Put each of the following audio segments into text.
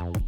Welcome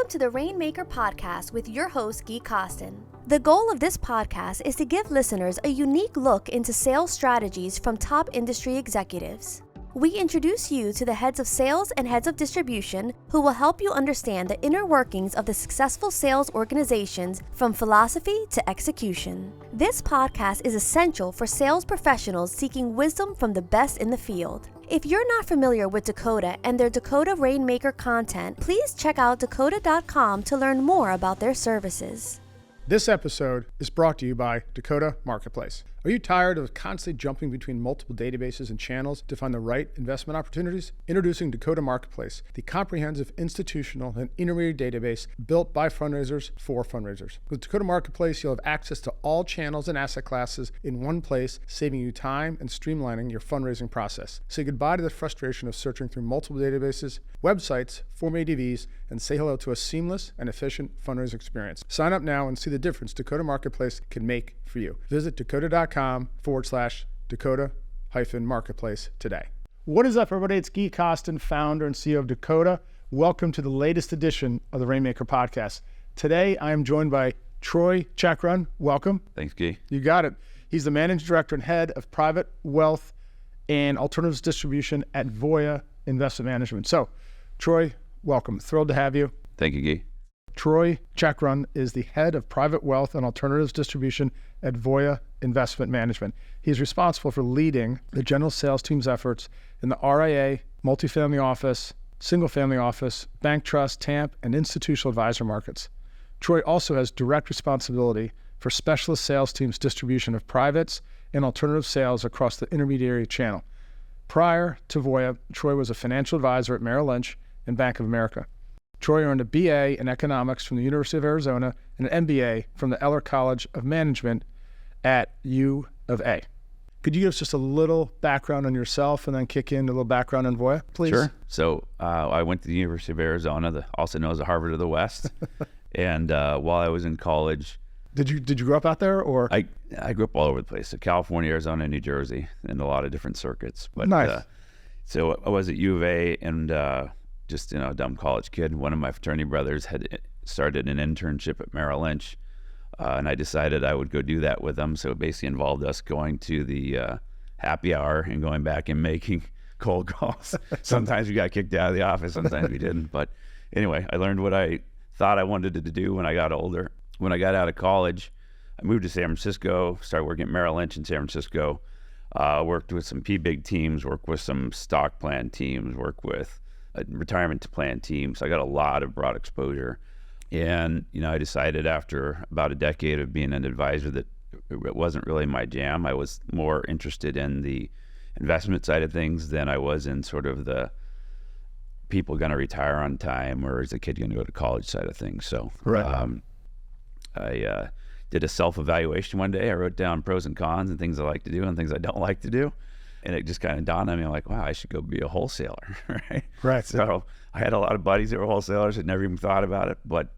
to the Rainmaker podcast with your host, Gui Costin. The goal of this podcast is to give listeners a unique look into sales strategies from top industry executives. We introduce you to the heads of sales and heads of distribution who will help you understand the inner workings of the successful sales organizations from philosophy to execution. This podcast is essential for sales professionals seeking wisdom from the best in the field. If you're not familiar with Dakota and their Dakota Rainmaker content, please check out dakota.com to learn more about their services. This episode is brought to you by Dakota Marketplace. Are you tired of constantly jumping between multiple databases and channels to find the right investment opportunities? Introducing Dakota Marketplace, the comprehensive institutional and intermediate database built by fundraisers for fundraisers. With Dakota Marketplace, you'll have access to all channels and asset classes in one place, saving you time and streamlining your fundraising process. Say goodbye to the frustration of searching through multiple databases, websites, Form ADVs, and say hello to a seamless and efficient fundraising experience. Sign up now and see the difference Dakota Marketplace can make for you. Visit dakota.com/Dakota-Marketplace today. What is up, everybody? It's Gui Costin, founder and CEO of Dakota. Welcome to the latest edition of the Rainmaker podcast. Today, I am joined by Troy Chakarun. Welcome. Thanks, Gui. You got it. He's the managing director and head of private wealth and alternatives distribution at Voya Investment Management. So, Troy, welcome. Thrilled to have you. Thank you, Gui. Troy Chakarun is the head of private wealth and alternatives distribution at Voya Investment Management. He's responsible for leading the general sales team's efforts in the RIA, multifamily office, single-family office, bank trust, TAMP, and institutional advisor markets. Troy also has direct responsibility for specialist sales team's distribution of privates and alternative sales across the intermediary channel. Prior to Voya, Troy was a financial advisor at Merrill Lynch and Bank of America. Troy earned a BA in economics from the University of Arizona and an MBA from the Eller College of Management at U of A. Could you give us just a little background on yourself and then kick in a little background on Voya, please? Sure. So I went to the University of Arizona, also known as the Harvard of the West. And while I was in college... Did you grow up out there, or? I grew up all over the place. So California, Arizona, New Jersey, and a lot of different circuits. But, nice. So I was at U of A and... just, a dumb college kid. One of my fraternity brothers had started an internship at Merrill Lynch, and I decided I would go do that with them. So it basically involved us going to the happy hour and going back and making cold calls. Sometimes we got kicked out of the office, sometimes we didn't. But anyway, I learned what I thought I wanted to do when I got older. When I got out of college, I moved to San Francisco, started working at Merrill Lynch in San Francisco, worked with some P-Big teams, worked with some stock plan teams, worked with retirement plan team. So I got a lot of broad exposure. And, I decided after about a decade of being an advisor that it wasn't really my jam. I was more interested in the investment side of things than I was in sort of the people going to retire on time or is a kid going to go to college side of things. So right. I did a self-evaluation one day. I wrote down pros and cons and things I like to do and things I don't like to do. And it just kind of dawned on me, like, wow, I should go be a wholesaler, right? Right. So I had a lot of buddies that were wholesalers that never even thought about it, but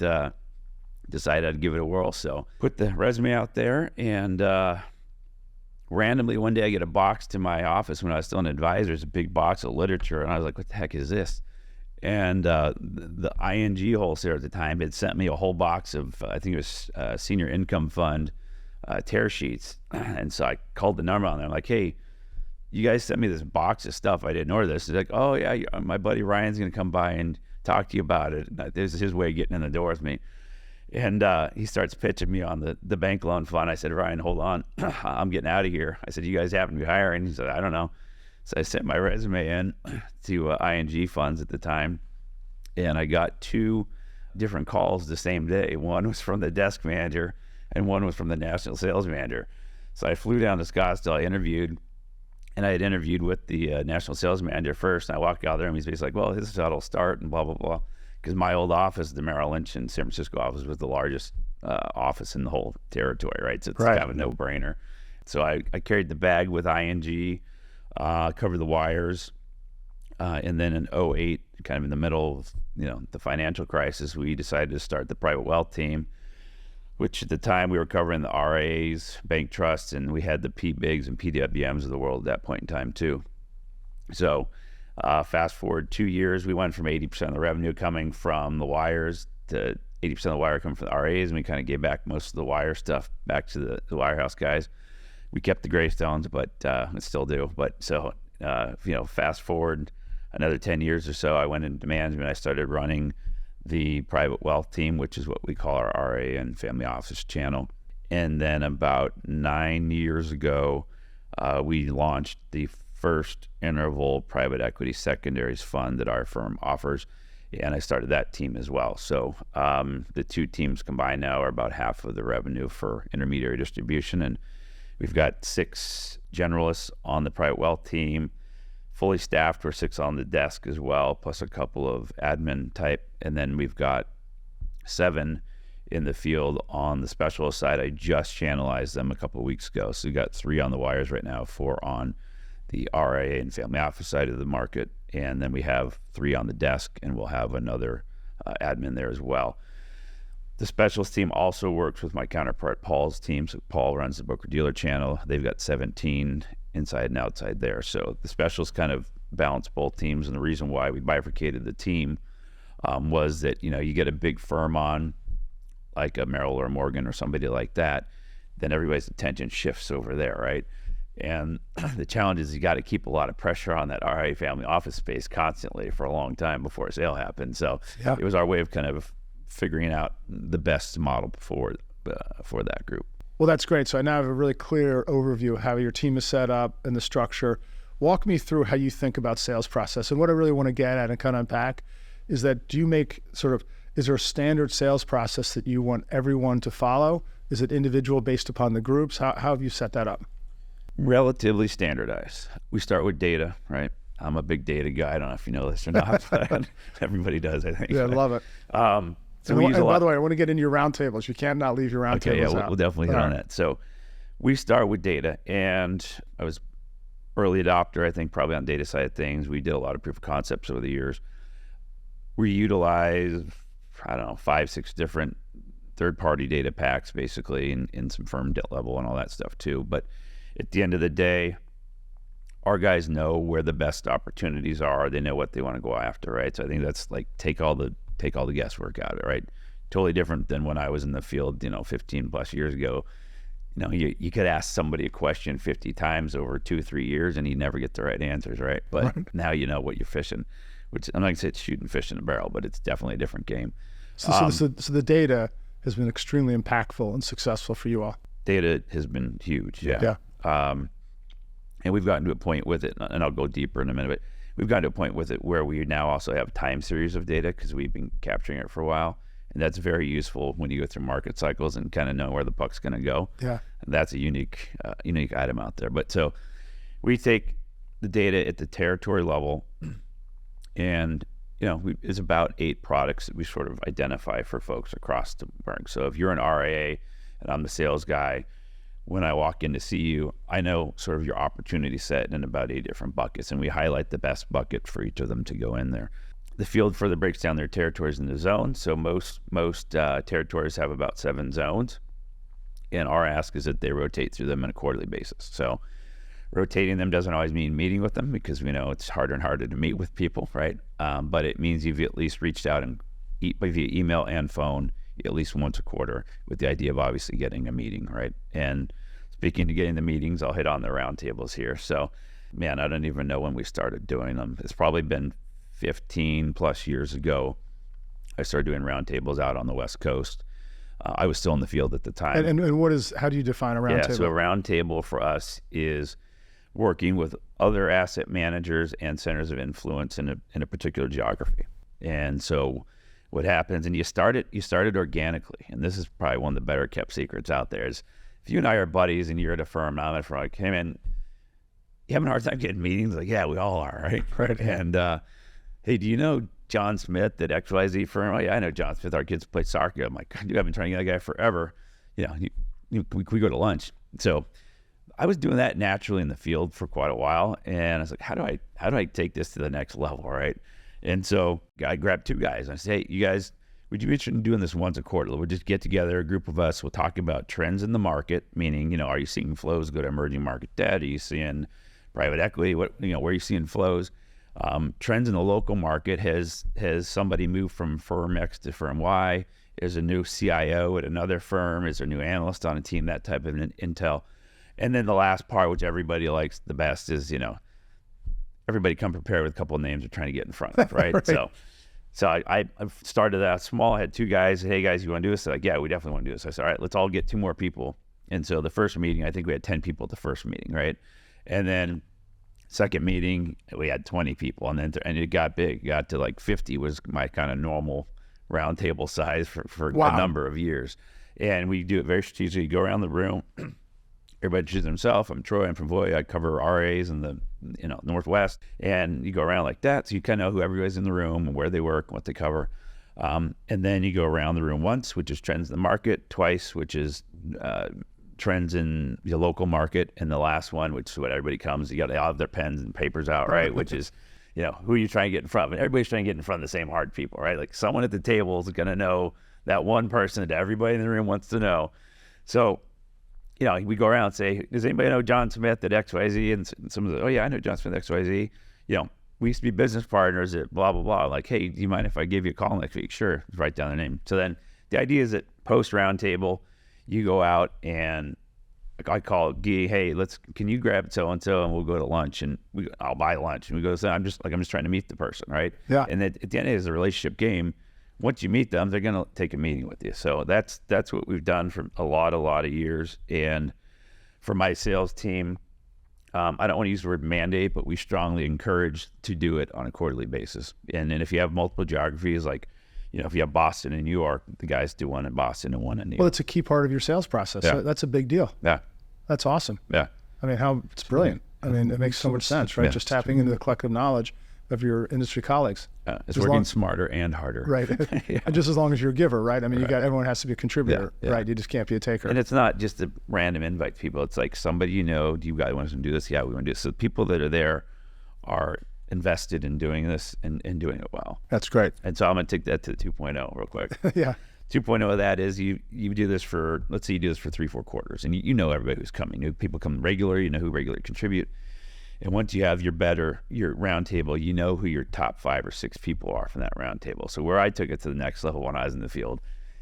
decided I'd give it a whirl. So put the resume out there, and randomly one day I get a box to my office when I was still an advisor. It's a big box of literature, and I was like, what the heck is this? And the ING wholesaler at the time had sent me a whole box of, I think it was senior income fund tear sheets. And so I called the number on there. I'm like, hey, you guys sent me this box of stuff. I didn't order this. It's like, oh yeah, my buddy Ryan's going to come by and talk to you about it. This is his way of getting in the door with me. And he starts pitching me on the bank loan fund. I said, Ryan, hold on. I'm getting out of here. I said, you guys happen to be hiring? He said, I don't know. So I sent my resume in to ING funds at the time. And I got 2 different calls the same day. One was from the desk manager and one was from the national sales manager. So I flew down to Scottsdale. I interviewed. And I had interviewed with the national sales manager first, and I walked out there, and he's basically like, well, this is how it'll start, and blah, blah, blah. Because my old office, the Merrill Lynch in San Francisco office, was the largest office in the whole territory, right? So it's right. kind of a no-brainer. So I carried the bag with ING, covered the wires, and then in 2008, kind of in the middle of the financial crisis, we decided to start the private wealth team. which at the time we were covering the RAs, bank trusts, and we had the PBIGs and PWMs of the world at that point in time too. So fast forward 2 years, we went from 80% of the revenue coming from the wires to 80% of the wire coming from the RAs, and we kind of gave back most of the wire stuff back to the wirehouse guys. We kept the Greystones, but still do. But so, fast forward another 10 years or so, I went into management. I started running the private wealth team, which is what we call our RA and family office channel. And then about 9 years ago, we launched the first interval private equity secondaries fund that our firm offers. And I started that team as well. So the two teams combined now are about half of the revenue for intermediary distribution. And we've got 6 generalists on the private wealth team, fully staffed. We're 6 on the desk as well, plus a couple of admin type. And then we've got 7 in the field on the specialist side. I just channelized them a couple of weeks ago. So we've got 3 on the wires right now, 4 on the RIA and family office side of the market. And then we have 3 on the desk, and we'll have another admin there as well. The specialist team also works with my counterpart Paul's team. So Paul runs the broker-dealer channel. They've got 17 inside and outside there. So the specialists kind of balance both teams. And the reason why we bifurcated the team was that, you get a big firm on, like a Merrill or Morgan or somebody like that, then everybody's attention shifts over there, right? And the challenge is you got to keep a lot of pressure on that RIA family office space constantly for a long time before a sale happens. So It was our way of kind of figuring out the best model for that group. Well, that's great. So I now have a really clear overview of how your team is set up and the structure. Walk me through how you think about sales process. And what I really want to get at and kind of unpack is that is there a standard sales process that you want everyone to follow? Is it individual based upon the groups? How have you set that up? Relatively standardized. We start with data, right? I'm a big data guy. I don't know if you know this or not, but everybody does, I think. Yeah, I love it. So we use a lot. By the way, I want to get into your roundtables. You cannot leave your roundtables out. Okay, yeah, we'll definitely hit on that. So we start with data, and I was early adopter, I think, probably on data side of things. We did a lot of proof of concepts over the years. We utilize, 5, 6 different third-party data packs, basically, in some firm debt level and all that stuff too. But at the end of the day, our guys know where the best opportunities are. They know what they want to go after, right? So I think that's like take all the guesswork out of it, right? Totally different than when I was in the field, 15 plus years ago. You could ask somebody a question 50 times over 2-3 years and you never get the right answers, right? But Now you know what you're fishing, which I'm not gonna say it's shooting fish in a barrel, but it's definitely a different game. So the data has been extremely impactful and successful for you all. Data has been huge, yeah. And we've gotten to a point with it, and I'll go deeper in a minute, but we've gotten to a point with it where we now also have time series of data because we've been capturing it for a while. And that's very useful when you go through market cycles and kind of know where the puck's going to go. Yeah. And that's a unique item out there. But so we take the data at the territory level, and it's about 8 products that we sort of identify for folks across the firm. So if you're an RIA and I'm the sales guy, when I walk in to see you, I know sort of your opportunity set in about 8 different buckets, and we highlight the best bucket for each of them to go in there. The field further breaks down their territories into zones. So most territories have about 7 zones, and our ask is that they rotate through them on a quarterly basis. So rotating them doesn't always mean meeting with them, because we know it's harder and harder to meet with people, right? But it means you've at least reached out and via email and phone at least once a quarter, with the idea of obviously getting a meeting, right? And speaking to getting the meetings, I'll hit on the roundtables here. So, man, I don't even know when we started doing them. It's probably been 15 plus years ago. I started doing roundtables out on the West Coast. I was still in the field at the time. And how do you define a roundtable? Yeah, so a roundtable for us is working with other asset managers and centers of influence in a particular geography. And so what happens, and you started organically, and this is probably one of the better kept secrets out there, is if you and I are buddies and you're at a firm, and I'm at a firm, like, hey man, you having a hard time getting meetings? Like, yeah, we all are, right? Right. And hey, do you know John Smith at XYZ firm? Oh yeah, I know John Smith. Our kids play soccer. I'm like, dude, I've been trying to get that guy forever. We go to lunch. So I was doing that naturally in the field for quite a while, and I was like, how do I take this to the next level, right? And so I grabbed 2 guys and I said, hey, you guys, would you be interested in doing this once a quarter? We'll just get together, a group of us, we'll talk about trends in the market, meaning, are you seeing flows go to emerging market debt? Are you seeing private equity? Where are you seeing flows? Trends in the local market. Has somebody moved from firm X to firm Y? Is a new CIO at another firm? Is there a new analyst on a team? That type of intel. And then the last part, which everybody likes the best, is, everybody come prepared with a couple of names they're trying to get in front of, right? Right. So I started out small. I had 2 guys. Hey, guys, you want to do this? They're like, yeah, we definitely want to do this. I said, all right, let's all get 2 more people. And so the first meeting, I think we had 10 people at the first meeting, right? And then second meeting, we had 20 people. And it got big. It got to like 50 was my kind of normal roundtable size for Wow. a number of years. And we do it very strategically. Go around the room. Everybody chooses himself. I'm Troy. I'm from Voya. I cover RAs in the Northwest. And you go around like that, so you kind of know who everybody's in the room and where they work and what they cover. And then you go around the room once, which is trends in the market. Twice, which is trends in the local market. And the last one, which is what everybody comes. You got to have their pens and papers out, right? Which is, who are you trying to get in front of? And everybody's trying to get in front of the same hard people, right? Like someone at the table is going to know that one person that everybody in the room wants to know. So, we go around and say, does anybody know John Smith at XYZ? And some of the, oh yeah, I know John Smith at XYZ. We used to be business partners at blah, blah, blah. Like, hey, do you mind if I give you a call next week? Sure. Write down their name. So then the idea is that post roundtable, you go out and I call Gui, hey, can you grab so-and-so and we'll go to lunch and I'll buy lunch. And we go, so I'm just trying to meet the person, right? Yeah. And at the end, it's a relationship game. Once you meet them, they're going to take a meeting with you. So that's what we've done for a lot of years. And for my sales team, I don't want to use the word mandate, but we strongly encourage to do it on a quarterly basis. And then if you have multiple geographies, like, if you have Boston and New York, the guys do one in Boston and one in New York. Well, it's a key part of your sales process. Yeah. So that's a big deal. Yeah. That's awesome. Yeah. I mean, it's brilliant. I mean, it makes so much sense, right? Yeah. Just tapping into the collective knowledge of your industry colleagues. It's working smarter and harder. Right. Yeah. And just as long as you're a giver, right? I mean, Right. everyone has to be a contributor, Yeah. right? You just can't be a taker. And it's not just a random invite to people. It's like somebody do you guys want to do this? Yeah, we want to do this. So people that are there are invested in doing this and doing it well. That's great. And so I'm going to take that to 2.0 real quick. Yeah. 2.0 of that is you do this for, let's say you do this for 3-4 quarters, and you know everybody who's coming. People come regularly, you know who regularly contribute. And once you have your round table, you know who your top 5 or 6 people are from that round table. So where I took it to the next level when I was in the field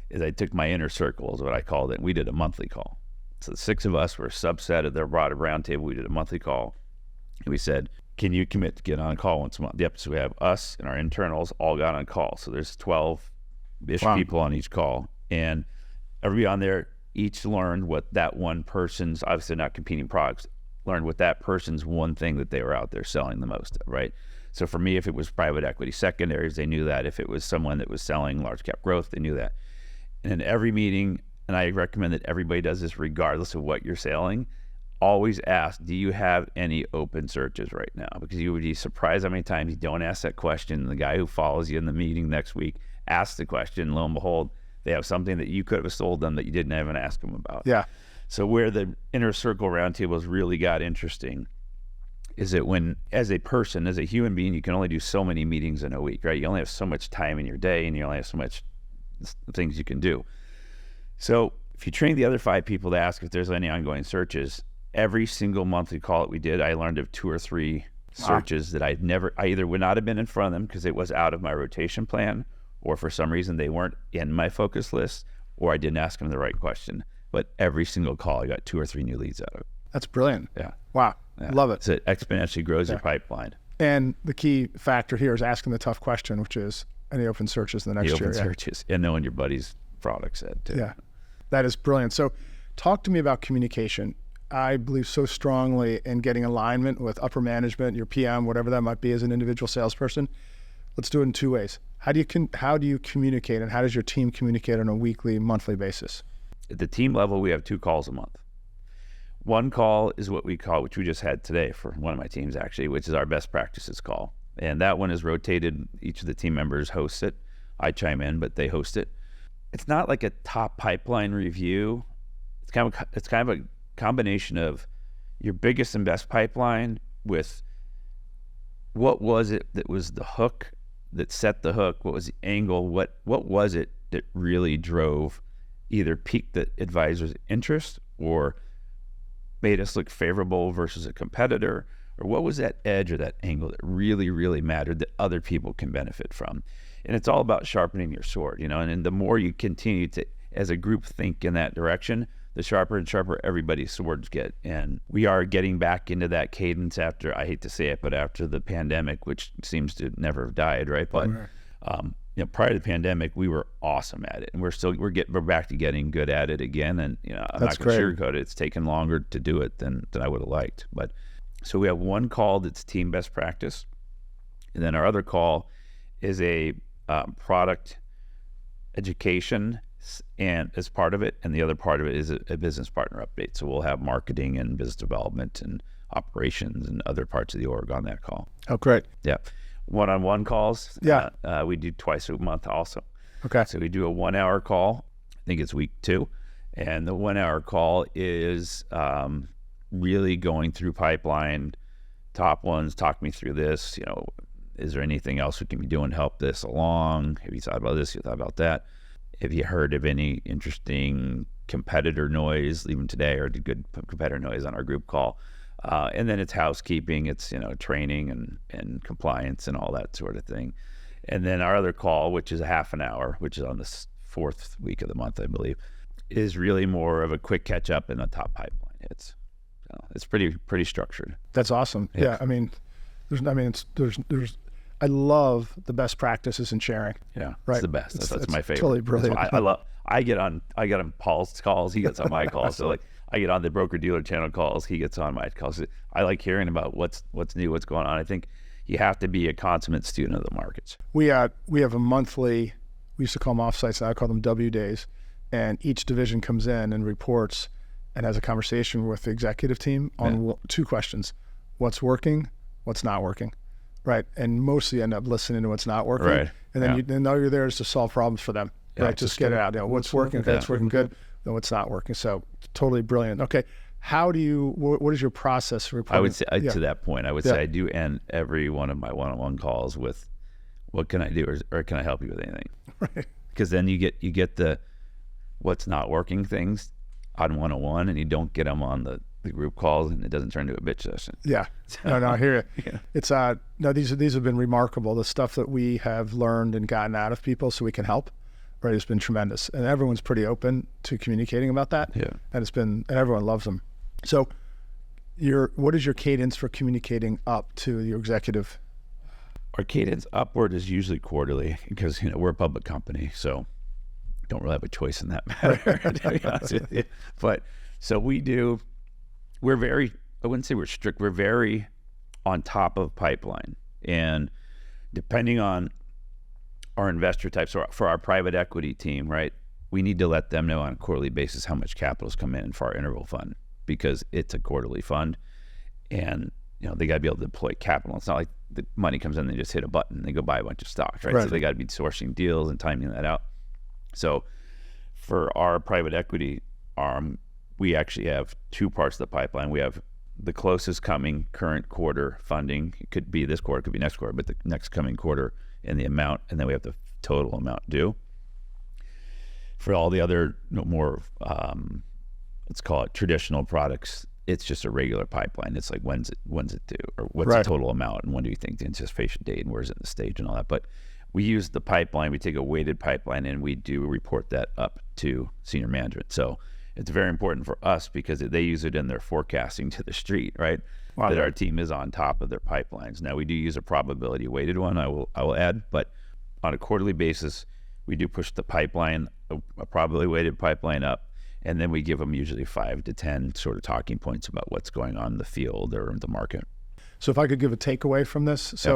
is I took my inner circle, is what I called it, and we did a monthly call. So the 6 of us were a subset of their broader round table. We did a monthly call, and we said, can you commit to get on call once a month? Yep. So we have us and our internals all got on call. So there's 12-ish people on each call, and everybody on there each learned what that one person's, obviously not competing products, learned what that person's one thing that they were out there selling the most of, right? So for me, if it was private equity secondaries, they knew that. If it was someone that was selling large cap growth, they knew that. And in every meeting, and I recommend that everybody does this regardless of what you're selling, always ask, do you have any open searches right now? Because you would be surprised how many times you don't ask that question. The guy who follows you in the meeting next week asks the question, lo and behold, they have something that you could have sold them that you didn't even ask them about. Yeah. So where the inner circle roundtables really got interesting is that when, as a person, as a human being, you can only do so many meetings in a week, right? You only have so much time in your day, and you only have so much things you can do. So if you train the other 5 people to ask if there's any ongoing searches, every single monthly call that we did, I learned of 2 or 3 searches that I either would not have been in front of them because it was out of my rotation plan, or for some reason they weren't in my focus list, or I didn't ask them the right question. But every single call, I got 2 or 3 new leads out of it. That's brilliant. Yeah. Wow. Yeah. Love it. So it exponentially grows your pipeline. And the key factor here is asking the tough question, which is any open searches in the next year. Open searches, and knowing your buddy's product set too. Yeah. That is brilliant. So talk to me about communication. I believe so strongly in getting alignment with upper management, your PM, whatever that might be as an individual salesperson. Let's do it in 2 ways. How do you communicate, and how does your team communicate on a weekly, monthly basis? At the team level, we have 2 calls a month. One call is what we call, which we just had today for one of my teams actually, which is our best practices call. And that one is rotated. Each of the team members hosts it. I chime in, but they host it. It's not like a top pipeline review. It's kind of a combination of your biggest and best pipeline with what was it that was the hook that set the hook, what was the angle, what was it that really drove, either piqued the advisor's interest or made us look favorable versus a competitor? Or what was that edge or that angle that really, really mattered that other people can benefit from? And it's all about sharpening your sword, and the more you continue to, as a group, think in that direction, the sharper and sharper everybody's swords get. And we are getting back into that cadence after, I hate to say it, but after the pandemic, which seems to never have died, right? But prior to the pandemic, we were awesome at it, and we're back to getting good at it again. And I'm not going to sugarcoat it. It's taken longer to do it than I would have liked. But so we have one call that's team best practice, and then our other call is a product education, and as part of it, and the other part of it is a business partner update. So we'll have marketing and business development and operations and other parts of the org on that call. Oh, great. Yeah. One-on-one calls. Yeah. We do twice a month also. Okay. So we do a 1 hour call. I think it's week 2. And the 1 hour call is really going through pipeline, top ones, talk me through this, is there anything else we can be doing to help this along? Have you thought about this? You thought about that? Have you heard of any interesting competitor noise, even today, or did good competitor noise on our group call? And then it's housekeeping, it's training and compliance and all that sort of thing. And then our other call, which is a half an hour, which is on the 4th week of the month, I believe, is really more of a quick catch up in the top pipeline hits. So it's pretty structured. That's awesome. Yeah, I love the best practices in sharing. Yeah, right. It's the best. That's my favorite. Totally brilliant. I get on Paul's calls. He gets on my calls. So I get on the broker dealer channel calls. He gets on my calls. I like hearing about what's new, what's going on. I think you have to be a consummate student of the markets. We have a monthly. We used to call them offsites. Now I call them W days, and each division comes in and reports and has a conversation with the executive team on 2 questions: what's working, what's not working. Right, and mostly end up listening to what's not working, right. And then all you're there is to solve problems for them, right? Just get it out. What's working? Okay, it's working good. No, what's not working? So totally brilliant. Okay, how do you? What is your process for reporting? I would say to that point, I would say I do end every one of my one-on-one calls with, "What can I do, or can I help you with anything?" Right. Because then you get the what's not working things on one-on-one, and you don't get them on the group calls, and it doesn't turn into a bitch session. Yeah. No, I hear you. Yeah. It's these have been remarkable. The stuff that we have learned and gotten out of people so we can help, right, has been tremendous. And everyone's pretty open to communicating about that. Yeah. And everyone loves them. So what is your cadence for communicating up to your executive? Our cadence upward is usually quarterly, because we're a public company, so don't really have a choice in that matter, to be honest with you. But so we're very, I wouldn't say we're strict, we're very on top of pipeline. And depending on our investor types, so for our private equity team, right, we need to let them know on a quarterly basis how much capital's come in for our interval fund, because it's a quarterly fund, and they got to be able to deploy capital. It's not like the money comes in and they just hit a button and they go buy a bunch of stocks, right? So they got to be sourcing deals and timing that out. So for our private equity arm, we actually have 2 parts of the pipeline. We have the closest coming current quarter funding. It could be this quarter, it could be next quarter, but the next coming quarter and the amount, and then we have the total amount due. For all the other more, let's call it traditional products, it's just a regular pipeline. It's like, when's it due, or what's the total amount, and when do you think the anticipation date, and where's it in the stage and all that. But we use the pipeline, we take a weighted pipeline, and we do report that up to senior management. So it's very important for us, because they use it in their forecasting to the street, right? Wow. That our team is on top of their pipelines. Now, we do use a probability weighted one, I will add, but on a quarterly basis, we do push the pipeline, a probability weighted pipeline up, and then we give them usually 5 to 10 sort of talking points about what's going on in the field or the market. So if I could give a takeaway from this,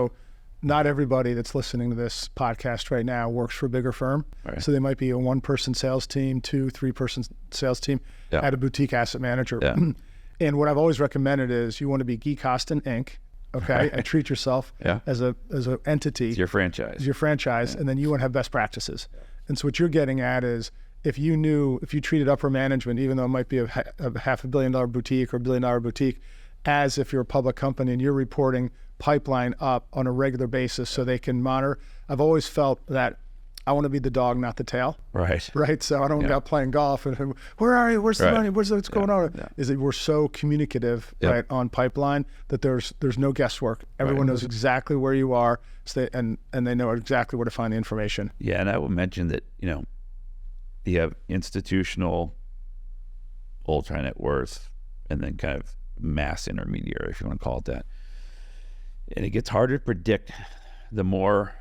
not everybody that's listening to this podcast right now works for a bigger firm. Right. So they might be a 1-person sales team, 2, 3-person sales team at a boutique asset manager. Yeah. And what I've always recommended is you want to be Gui Costin, Inc., okay, and treat yourself as a entity. It's your franchise. And then you want to have best practices. Yeah. And so what you're getting at is, if you treated upper management, even though it might be a $500 million boutique or $1 billion boutique, as if you're a public company and you're reporting pipeline up on a regular basis so they can monitor. I've always felt that I want to be the dog, not the tail. Right. Right. So I don't go playing golf and where are you? Where's the money? What's going on? Yeah. Is that we're so communicative, right, on pipeline that there's no guesswork. Everyone knows exactly where you are, and they know exactly where to find the information. Yeah, and I will mention that, you have institutional, ultra net worth, and then kind of mass intermediary, if you want to call it that. And it gets harder to predict. The more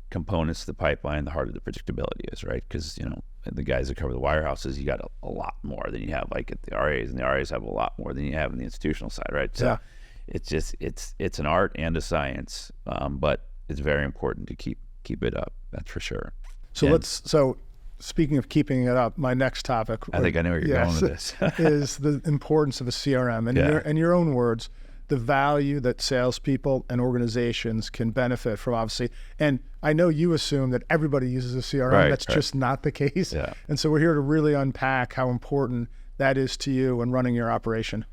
components to the pipeline, the harder the predictability is, right? Because, the guys that cover the wirehouses, you got a lot more than you have like at the RAs, and the RAs have a lot more than you have in the institutional side, right? So it's just, it's an art and a science, but it's very important to keep it up. That's for sure. So speaking of keeping it up, my next topic, I think I know where you're going with this, is the importance of a CRM. And in your own words, the value that salespeople and organizations can benefit from, obviously. And I know you assume that everybody uses a CRM. Right, That's just not the case. Yeah. And so we're here to really unpack how important that is to you when running your operation.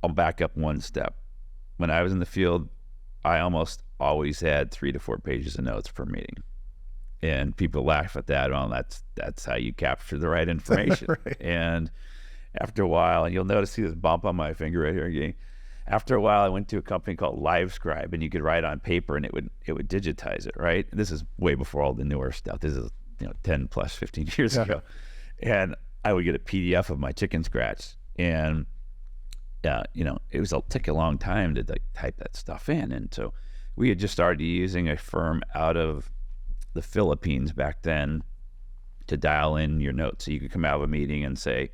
I'll back up one step. When I was in the field, I almost always had 3 to 4 pages of notes per meeting. And people laugh at that. Well, that's how you capture the right information. Right. And after a while, and you'll notice, see this bump on my finger right here again. After a while, I went to a company called LiveScribe, and you could write on paper, and it would digitize it, right? This is way before all the newer stuff. This is 10 plus 15 years ago. And I would get a PDF of my chicken scratch, and it was take a long time to type that stuff in. And so we had just started using a firm out of the Philippines back then to dial in your notes. So you could come out of a meeting and say,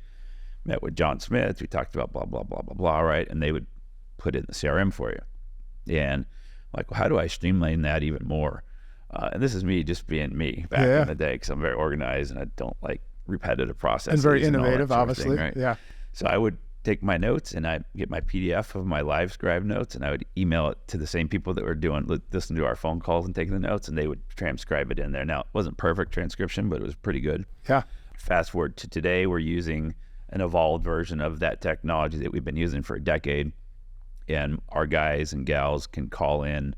met with John Smith, we talked about blah, blah, blah, blah, blah, right? And they would put it in the CRM for you. And like, well, how do I streamline that even more? And this is me just being me back in the day, because I'm very organized and I don't like repetitive processes. And very innovative, obviously. Right? Yeah. So I would take my notes and I'd get my PDF of my LiveScribe notes, and I would email it to the same people that were listening to our phone calls and taking the notes, and they would transcribe it in there. Now, it wasn't perfect transcription, but it was pretty good. Yeah. Fast forward to today, we're using an evolved version of that technology that we've been using for a decade. And our guys and gals can call in.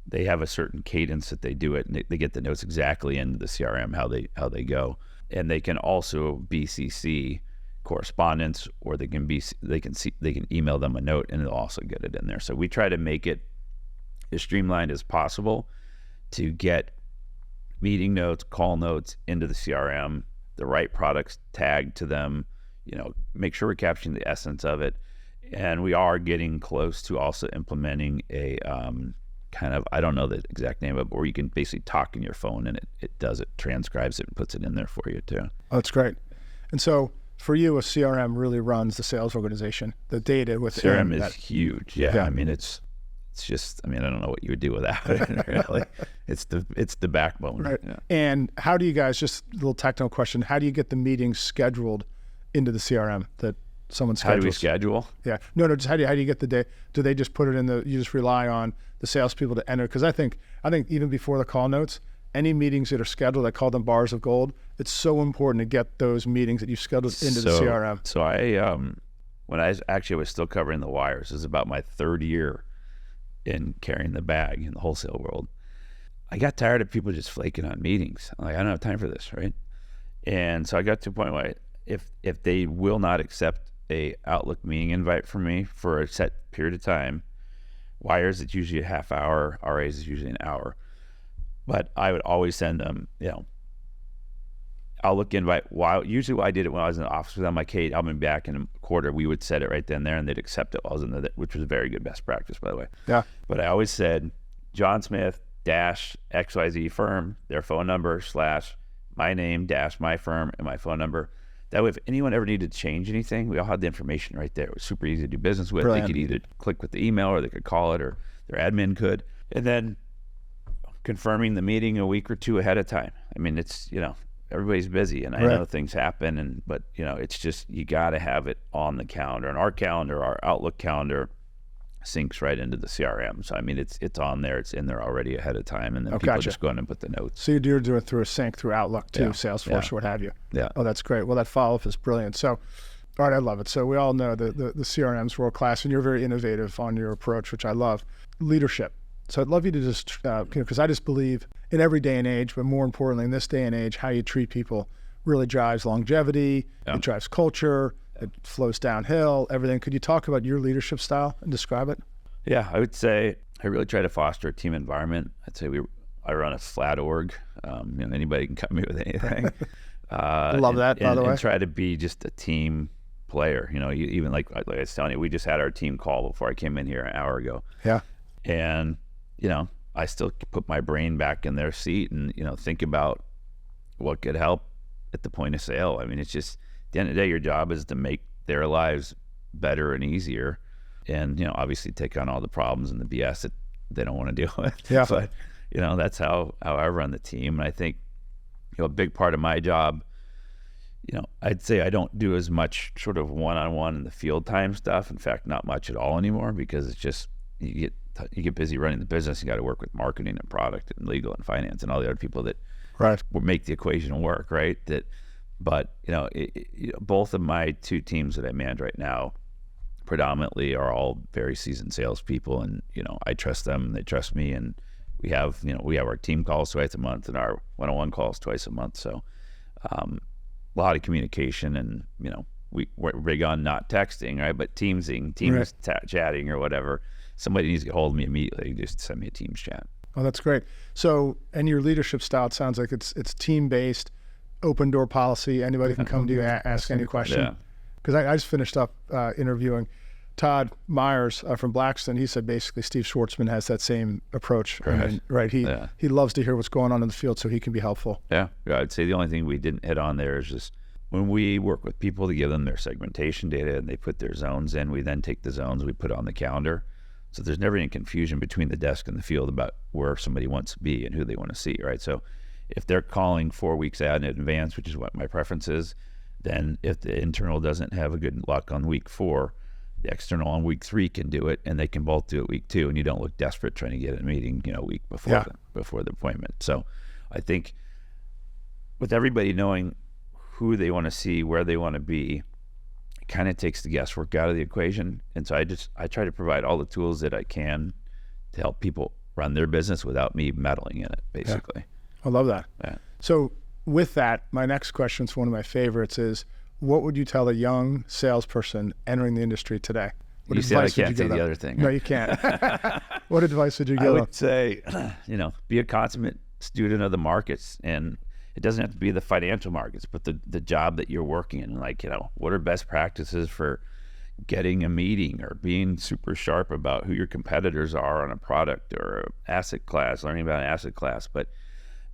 They have a certain cadence that they do it, and they get the notes exactly into the CRM, how they go. And they can also BCC correspondence, or they can email them a note, and they'll also get it in there. So we try to make it as streamlined as possible to get meeting notes, call notes into the CRM, the right products tagged to them, make sure we're capturing the essence of it. And we are getting close to also implementing a kind of, I don't know the exact name of it, but where you can basically talk in your phone and it does it, transcribes it, and puts it in there for you too. Oh, that's great. And so for you, a CRM really runs the sales organization, the data with CRM is huge. Yeah. I mean, it's just, I don't know what you would do without it, really. It's the backbone. Right. Yeah. And how do you guys, just a little technical question, how do you get the meetings scheduled into the CRM that someone schedules? How do we schedule? Yeah. No, just how do you get the day? Do they just put it in you just rely on the salespeople to enter? Because I think even before the call notes, any meetings that are scheduled, I call them bars of gold. It's so important to get those meetings that you've scheduled into the CRM. So I, when I was still covering the wires, it was about my third year in carrying the bag in the wholesale world. I got tired of people just flaking on meetings. I'm like, I don't have time for this, right? And so I got to a point where if they will not accept a Outlook meeting invite from me for a set period of time, wires, it's usually a half hour, RAs is usually an hour. But I would always send them, Outlook invite. Usually I did it when I was in the office with them. Like, hey, I'll be back in a quarter. We would set it right then and there, and they'd accept it while I was in there, which was a very good best practice, by the way. Yeah. But I always said, John Smith dash XYZ firm, their phone number / my name dash my firm and my phone number. That way, if anyone ever needed to change anything, we all had the information right there. It was super easy to do business with. Brilliant. They could either click with the email, or they could call it, or their admin could. And then confirming the meeting a week or two ahead of time. It's, everybody's busy, and I know things happen, but it's just, you got to have it on the calendar. And our calendar, our Outlook calendar, syncs right into the CRM. So it's on there, it's in there already ahead of time, and then people just go in and put the notes. So you're doing it through a sync through Outlook too, Salesforce, what have you. Yeah. Oh, that's great. Well, that follow-up is brilliant. So, all right, I love it. So we all know the CRM's world class, and you're very innovative on your approach, which I love. Leadership. So I'd love you to just, because I just believe in every day and age, but more importantly in this day and age, how you treat people really drives longevity, it drives culture, it flows downhill, everything. Could you talk about your leadership style and describe it? Yeah, I would say I really try to foster a team environment. I'd say I run a flat org. Anybody can cut me with anything. Love that, by the way. And try to be just a team player. Even like I was telling you, we just had our team call before I came in here an hour ago. Yeah. And, I still put my brain back in their seat and, think about what could help at the point of sale. I mean, it's just, at the end of the day, your job is to make their lives better and easier. And, obviously take on all the problems and the BS that they don't want to deal with. Yeah. But, that's how I run the team. And I think, a big part of my job, I'd say I don't do as much sort of one-on-one in the field time stuff. In fact, not much at all anymore, because it's just, you get busy running the business. You got to work with marketing and product and legal and finance and all the other people that will make the equation work, right? But both of my two teams that I manage right now predominantly are all very seasoned salespeople, and I trust them, and they trust me, and we have our team calls twice a month and our one-on-one calls twice a month. So a lot of communication, and we're big on not texting, right? But Teams chatting or whatever. Somebody needs to get hold of me immediately, just send me a Teams chat. Oh, that's great. So, and your leadership style, it sounds like it's team-based, open door policy. Anybody can come to you, ask any question. Because I just finished up interviewing Todd Myers from Blackstone. He said basically Steve Schwartzman has that same approach. Right. He loves to hear what's going on in the field so he can be helpful. Yeah. I'd say the only thing we didn't hit on there is just when we work with people to give them their segmentation data and they put their zones in, we then take the zones, we put on the calendar. So there's never any confusion between the desk and the field about where somebody wants to be and who they want to see, right? So if they're calling 4 weeks out in advance, which is what my preference is, then if the internal doesn't have a good luck on week 4, the external on week 3 can do it, and they can both do it week 2, and you don't look desperate trying to get a meeting, a week before the appointment. So I think with everybody knowing who they want to see, where they want to be, it kind of takes the guesswork out of the equation. And so I try to provide all the tools that I can to help people run their business without me meddling in it, basically. I love that. Yeah. So with that, my next question is one of my favorites is, what would you tell a young salesperson entering the industry today? What you said I can't say the other thing. No, you can't. What advice would you give I them? would say, be a consummate student of the markets, and it doesn't have to be the financial markets, but the job that you're working in. Like, what are best practices for getting a meeting, or being super sharp about who your competitors are on a product or an asset class, learning about an asset class, but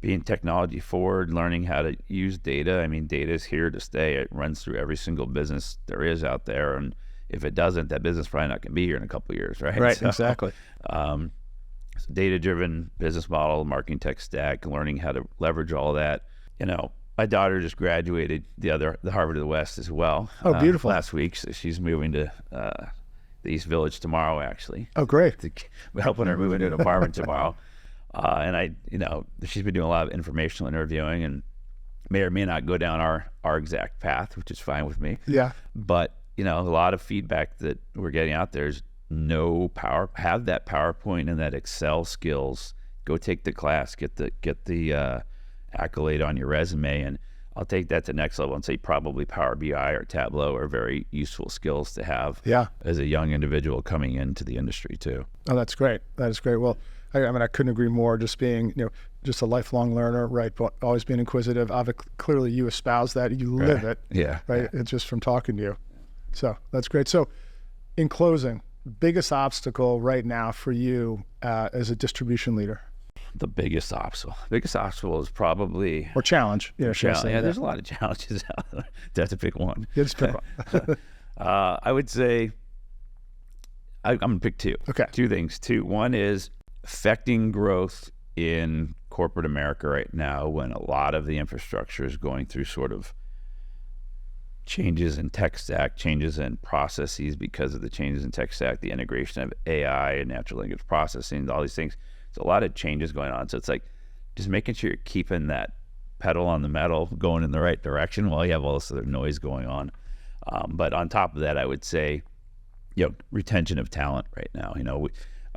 being technology forward, learning how to use data. I mean, data is here to stay. It runs through every single business there is out there. And if it doesn't, that business probably not going to be here in a couple of years, right? Right, exactly. So data-driven business model, marketing tech stack, learning how to leverage all that. My daughter just graduated the Harvard of the West as well. Oh, beautiful. Last week. So she's moving to the East Village tomorrow, actually. Oh, great. We're helping her move into an apartment tomorrow. And she's been doing a lot of informational interviewing, and may or may not go down our exact path, which is fine with me. Yeah. But, a lot of feedback that we're getting out there is have that PowerPoint and that Excel skills. Go take the class, get the accolade on your resume, and I'll take that to the next level and say probably Power BI or Tableau are very useful skills to have as a young individual coming into the industry too. Oh, that's great. That is great. Well, I couldn't agree more. Just being, just a lifelong learner, right? But always being inquisitive. Clearly, you espouse that. You live it. Yeah. Right. It's just from talking to you. So that's great. So, in closing, biggest obstacle right now for you as a distribution leader? The biggest obstacle is probably challenge. Challenge. Yeah, there's a lot of challenges out there. To have to pick one. Yeah, just pick one. I would say I'm gonna pick two. Okay. Two things. One is affecting growth in corporate America right now, when a lot of the infrastructure is going through sort of changes in tech stack, changes in processes because of the changes in tech stack, the integration of AI and natural language processing, all these things. There's a lot of changes going on. So it's like just making sure you're keeping that pedal on the metal going in the right direction while you have all this other noise going on. But on top of that, I would say, retention of talent right now.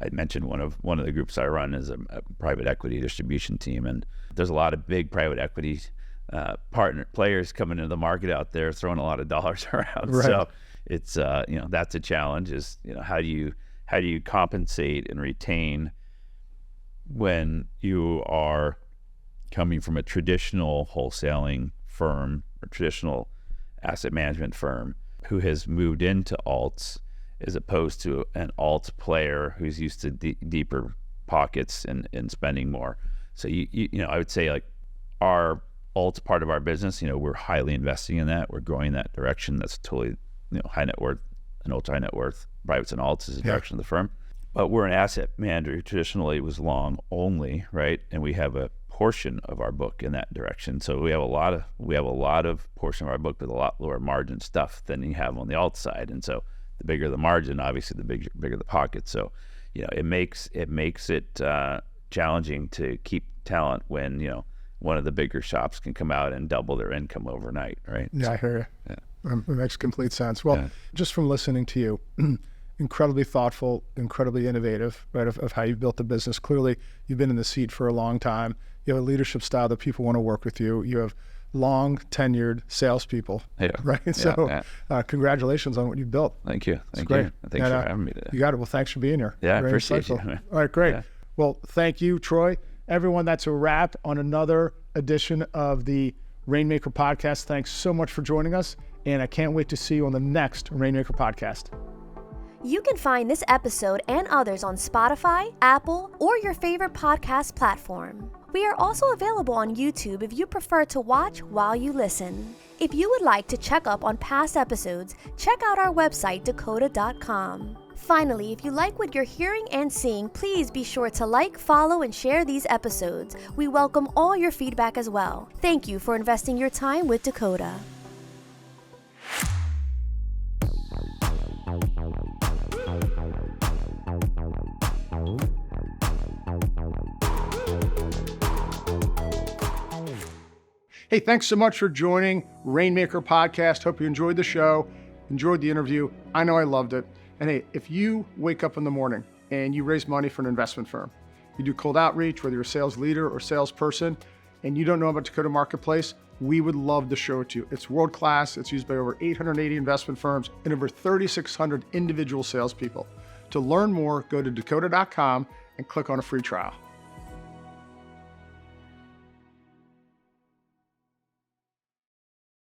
I mentioned one of the groups I run is a private equity distribution team, and there's a lot of big private equity players coming into the market out there, throwing a lot of dollars around. Right. So it's that's a challenge. Is how do you compensate and retain when you are coming from a traditional wholesaling firm or traditional asset management firm who has moved into alts, as opposed to an alt player who's used to deeper pockets and spending more. So I would say like our alt part of our business, we're highly investing in that. We're growing that direction. That's totally high net worth and ultra high net worth privates and alts is the direction of the firm. But we're an asset manager who traditionally was long only, right? And we have a portion of our book in that direction. So we have a lot of portion of our book with a lot lower margin stuff than you have on the alt side. And so the bigger the margin, obviously the bigger the pocket. So it makes it challenging to keep talent when one of the bigger shops can come out and double their income overnight, right? Yeah, I hear you. Yeah. It makes complete sense. Well, just from listening to you, incredibly thoughtful, incredibly innovative, right, of how you built the business. Clearly, you've been in the seat for a long time. You have a leadership style that people want to work with you. You have long tenured salespeople, right? So congratulations on what you built. Thank you. Thanks for having me today. You got it. Well, thanks for being here. Yeah, I appreciate you. All right, great. Yeah. Well, thank you, Troy. Everyone, that's a wrap on another edition of the Rainmaker podcast. Thanks so much for joining us, and I can't wait to see you on the next Rainmaker podcast. You can find this episode and others on Spotify, Apple, or your favorite podcast platform. We are also available on YouTube if you prefer to watch while you listen. If you would like to check up on past episodes, check out our website, dakota.com. Finally, if you like what you're hearing and seeing, please be sure to like, follow, and share these episodes. We welcome all your feedback as well. Thank you for investing your time with Dakota. Hey, thanks so much for joining Rainmaker Podcast. Hope you enjoyed the show, enjoyed the interview. I know I loved it. And hey, if you wake up in the morning and you raise money for an investment firm, you do cold outreach, whether you're a sales leader or salesperson, and you don't know about Dakota Marketplace, we would love to show it to you. It's world-class. It's used by over 880 investment firms and over 3,600 individual salespeople. To learn more, go to dakota.com and click on a free trial.